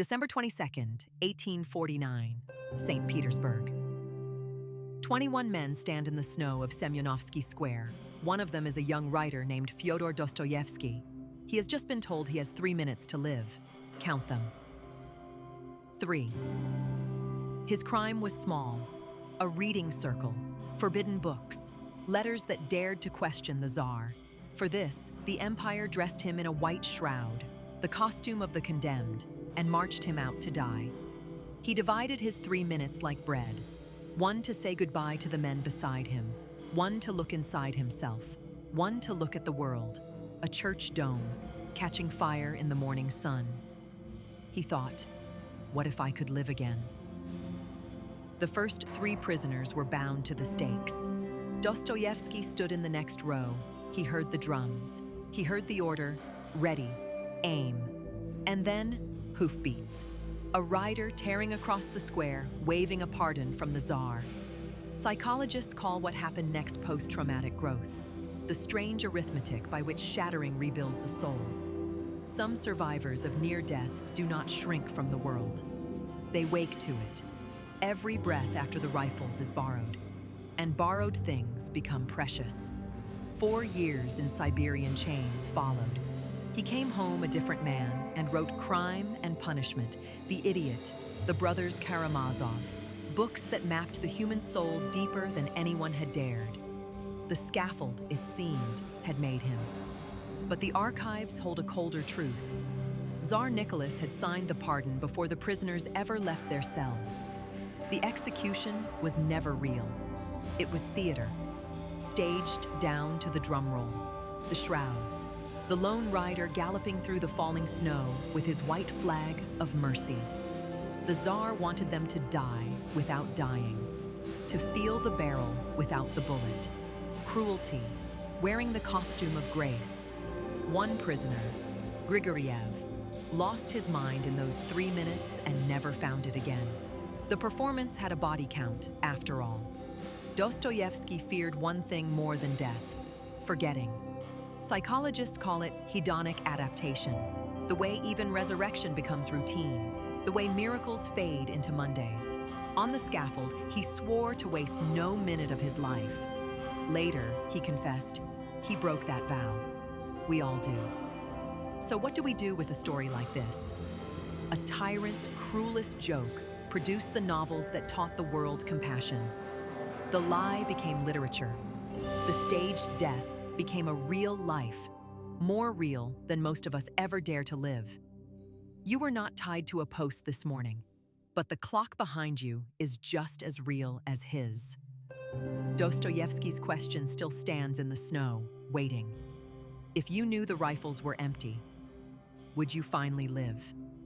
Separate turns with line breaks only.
December 22nd, 1849, St. Petersburg. 21 men stand in the snow of Semyonovsky Square. One of them is a young writer named Fyodor Dostoevsky. He has just been told he has 3 minutes to live. Count them. 3. His crime was small. A reading circle, forbidden books, letters that dared to question the Tsar. For this, the empire dressed him in a white shroud, the costume of the condemned, and marched him out to die. He divided his 3 minutes like bread, one to say goodbye to the men beside him, one to look inside himself, one to look at the world, a church dome, catching fire in the morning sun. He thought, what if I could live again? The first 3 prisoners were bound to the stakes. Dostoevsky stood in the next row. He heard the drums. He heard the order, ready, aim. And then, hoofbeats. A rider tearing across the square, waving a pardon from the Tsar. Psychologists call what happened next post-traumatic growth, the strange arithmetic by which shattering rebuilds a soul. Some survivors of near death do not shrink from the world. They wake to it. Every breath after the rifles is borrowed, and borrowed things become precious. 4 years in Siberian chains followed. He came home a different man and wrote Crime and Punishment, The Idiot, The Brothers Karamazov, books that mapped the human soul deeper than anyone had dared. The scaffold, it seemed, had made him. But the archives hold a colder truth. Tsar Nicholas had signed the pardon before the prisoners ever left their cells. The execution was never real. It was theater, staged down to the drum roll, the shrouds, the lone rider galloping through the falling snow with his white flag of mercy. The Tsar wanted them to die without dying, to feel the barrel without the bullet. Cruelty, wearing the costume of grace. One prisoner, Grigoriev, lost his mind in those 3 minutes and never found it again. The performance had a body count, after all. Dostoevsky feared one thing more than death: forgetting. Psychologists call it hedonic adaptation, the way even resurrection becomes routine, the way miracles fade into Mondays. On the scaffold, he swore to waste no minute of his life. Later, he confessed, he broke that vow. We all do. So what do we do with a story like this? A tyrant's cruelest joke produced the novels that taught the world compassion. The lie became literature. The staged death became a real life, more real than most of us ever dare to live. You were not tied to a post this morning, but the clock behind you is just as real as his. Dostoevsky's question still stands in the snow, waiting. If you knew the rifles were empty, would you finally live?